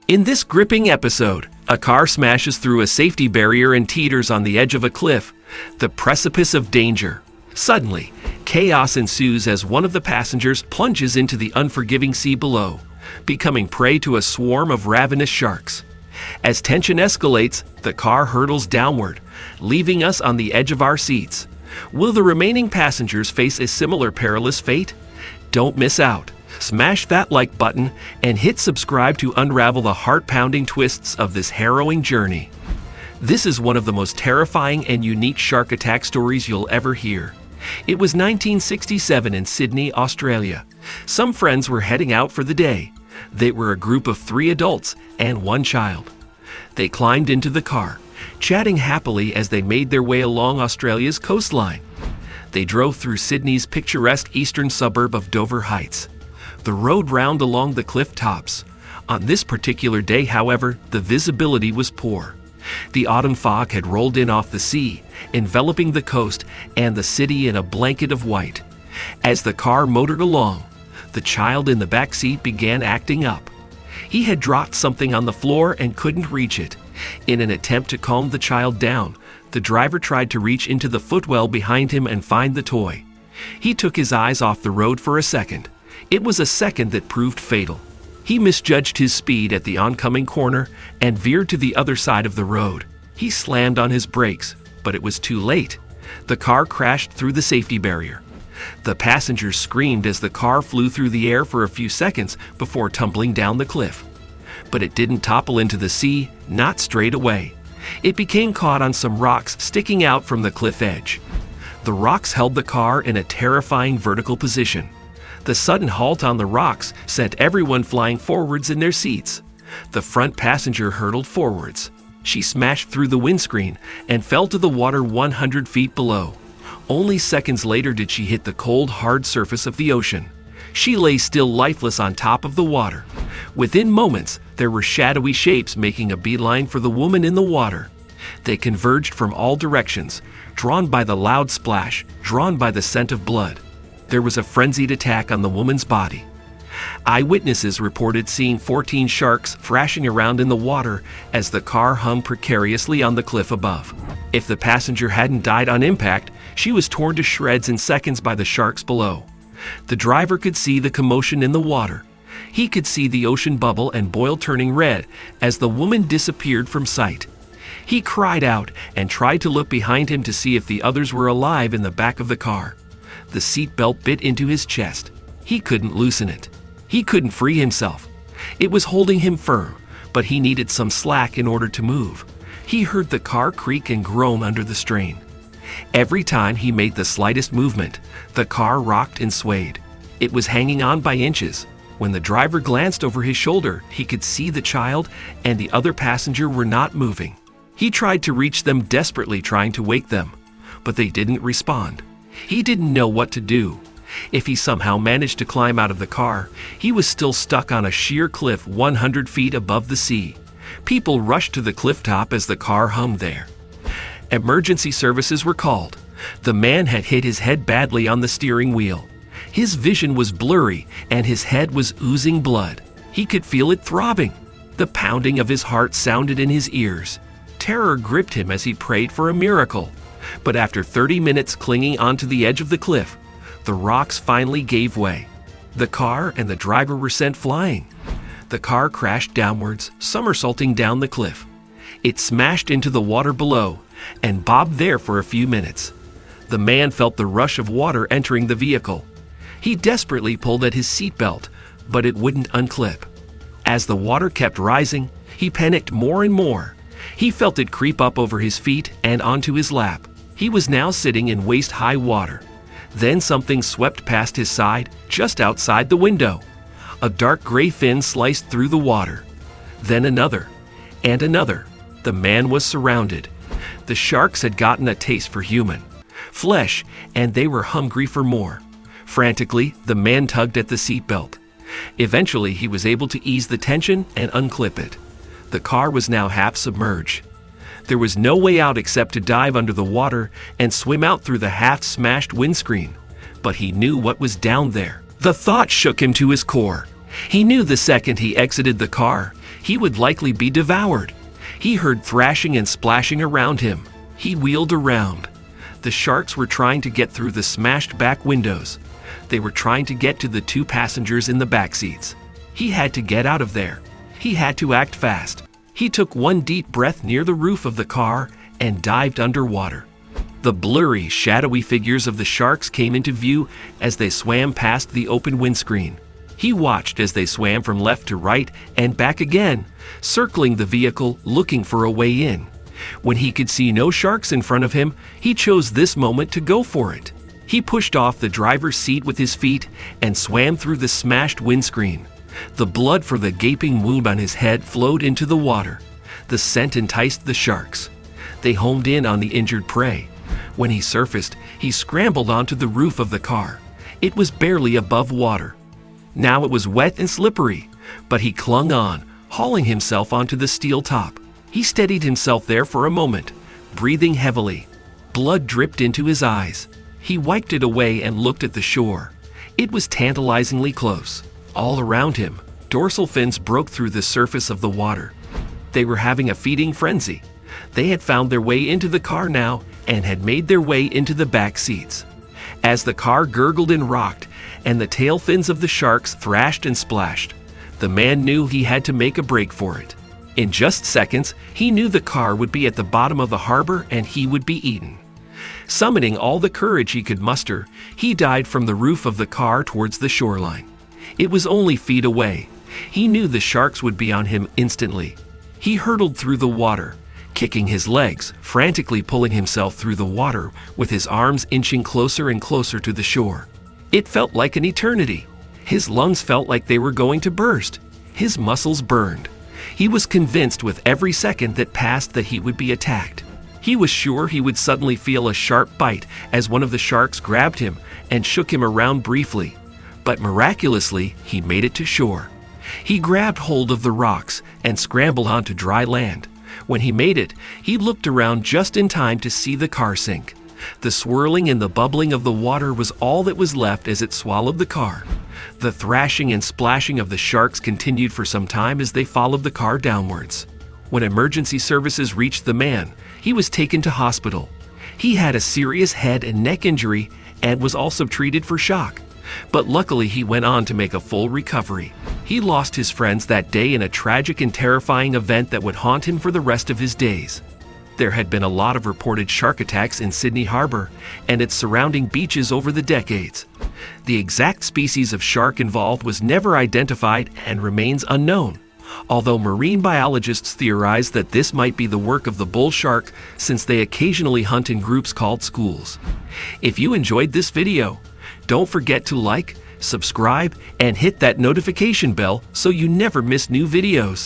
In this gripping episode, a car smashes through a safety barrier and teeters on the edge of a cliff, the precipice of danger. Suddenly, chaos ensues as one of the passengers plunges into the unforgiving sea below, becoming prey to a swarm of ravenous sharks. As tension escalates, the car hurtles downward, leaving us on the edge of our seats. Will the remaining passengers face a similar perilous fate? Don't miss out. Smash that like button and hit subscribe to unravel the heart-pounding twists of this harrowing journey. This is one of the most terrifying and unique shark attack stories you'll ever hear. It was 1967 in Sydney, Australia. Some friends were heading out for the day. They were a group of 3 adults and 1 child. They climbed into the car, chatting happily as they made their way along Australia's coastline. They drove through Sydney's picturesque eastern suburb of Dover Heights. The road wound along the cliff tops. On this particular day, however, the visibility was poor. The autumn fog had rolled in off the sea, enveloping the coast and the city in a blanket of white. As the car motored along, the child in the back seat began acting up. He had dropped something on the floor and couldn't reach it. In an attempt to calm the child down, the driver tried to reach into the footwell behind him and find the toy. He took his eyes off the road for a second. It was a second that proved fatal. He misjudged his speed at the oncoming corner and veered to the other side of the road. He slammed on his brakes, but it was too late. The car crashed through the safety barrier. The passengers screamed as the car flew through the air for a few seconds before tumbling down the cliff. But it didn't topple into the sea, not straight away. It became caught on some rocks sticking out from the cliff edge. The rocks held the car in a terrifying vertical position. The sudden halt on the rocks sent everyone flying forwards in their seats. The front passenger hurtled forwards. She smashed through the windscreen and fell to the water 100 feet below. Only seconds later did she hit the cold, hard surface of the ocean. She lay still lifeless on top of the water. Within moments, there were shadowy shapes making a beeline for the woman in the water. They converged from all directions, drawn by the loud splash, drawn by the scent of blood. There was a frenzied attack on the woman's body. Eyewitnesses reported seeing 14 sharks thrashing around in the water as the car hung precariously on the cliff above. If the passenger hadn't died on impact, she was torn to shreds in seconds by the sharks below. The driver could see the commotion in the water. He could see the ocean bubble and boil turning red as the woman disappeared from sight. He cried out and tried to look behind him to see if the others were alive in the back of the car. The seatbelt bit into his chest. He couldn't loosen it. He couldn't free himself. It was holding him firm, but he needed some slack in order to move. He heard the car creak and groan under the strain. Every time he made the slightest movement, the car rocked and swayed. It was hanging on by inches. When the driver glanced over his shoulder, he could see the child and the other passenger were not moving. He tried to reach them desperately, trying to wake them, but they didn't respond. He didn't know what to do. If he somehow managed to climb out of the car, he was still stuck on a sheer cliff 100 feet above the sea. People rushed to the cliff top as the car hummed there. Emergency services were called. The man had hit his head badly on the steering wheel. His vision was blurry and his head was oozing blood. He could feel it throbbing. The pounding of his heart sounded in his ears. Terror gripped him as he prayed for a miracle. But after 30 minutes clinging onto the edge of the cliff, the rocks finally gave way. The car and the driver were sent flying. The car crashed downwards, somersaulting down the cliff. It smashed into the water below and bobbed there for a few minutes. The man felt the rush of water entering the vehicle. He desperately pulled at his seatbelt, but it wouldn't unclip. As the water kept rising, he panicked more and more. He felt it creep up over his feet and onto his lap. He was now sitting in waist-high water. Then something swept past his side, just outside the window. A dark gray fin sliced through the water. Then another, and another. The man was surrounded. The sharks had gotten a taste for human flesh, and they were hungry for more. Frantically, the man tugged at the seatbelt. Eventually, he was able to ease the tension and unclip it. The car was now half submerged. There was no way out except to dive under the water and swim out through the half-smashed windscreen. But he knew what was down there. The thought shook him to his core. He knew the second he exited the car, He would likely be devoured. He heard thrashing and splashing around him. He wheeled around. The sharks were trying to get through the smashed back windows. They were trying to get to the two passengers in the back seats. He had to get out of there. He had to act fast. He took one deep breath near the roof of the car and dived underwater. The blurry, shadowy figures of the sharks came into view as they swam past the open windscreen. He watched as they swam from left to right and back again, circling the vehicle looking for a way in. When he could see no sharks in front of him, he chose this moment to go for it. He pushed off the driver's seat with his feet and swam through the smashed windscreen. The blood from the gaping wound on his head flowed into the water. The scent enticed the sharks. They homed in on the injured prey. When he surfaced, he scrambled onto the roof of the car. It was barely above water. Now it was wet and slippery, but he clung on, hauling himself onto the steel top. He steadied himself there for a moment, breathing heavily. Blood dripped into his eyes. He wiped it away and looked at the shore. It was tantalizingly close. All around him, dorsal fins broke through the surface of the water. They were having a feeding frenzy. They had found their way into the car now and had made their way into the back seats. As the car gurgled and rocked, and the tail fins of the sharks thrashed and splashed, the man knew he had to make a break for it. In just seconds, he knew the car would be at the bottom of the harbor and he would be eaten. Summoning all the courage he could muster, he dived from the roof of the car towards the shoreline. It was only feet away. He knew the sharks would be on him instantly. He hurtled through the water, kicking his legs, frantically pulling himself through the water with his arms inching closer and closer to the shore. It felt like an eternity. His lungs felt like they were going to burst. His muscles burned. He was convinced with every second that passed that he would be attacked. He was sure he would suddenly feel a sharp bite as one of the sharks grabbed him and shook him around briefly. But miraculously, he made it to shore. He grabbed hold of the rocks and scrambled onto dry land. When he made it, he looked around just in time to see the car sink. The swirling and the bubbling of the water was all that was left as it swallowed the car. The thrashing and splashing of the sharks continued for some time as they followed the car downwards. When emergency services reached the man, he was taken to hospital. He had a serious head and neck injury and was also treated for shock. But luckily he went on to make a full recovery. He lost his friends that day in a tragic and terrifying event that would haunt him for the rest of his days. There had been a lot of reported shark attacks in Sydney Harbor and its surrounding beaches over the decades. The exact species of shark involved was never identified and remains unknown, although marine biologists theorize that this might be the work of the bull shark since they occasionally hunt in groups called schools. If you enjoyed this video, don't forget to like, subscribe, and hit that notification bell so you never miss new videos.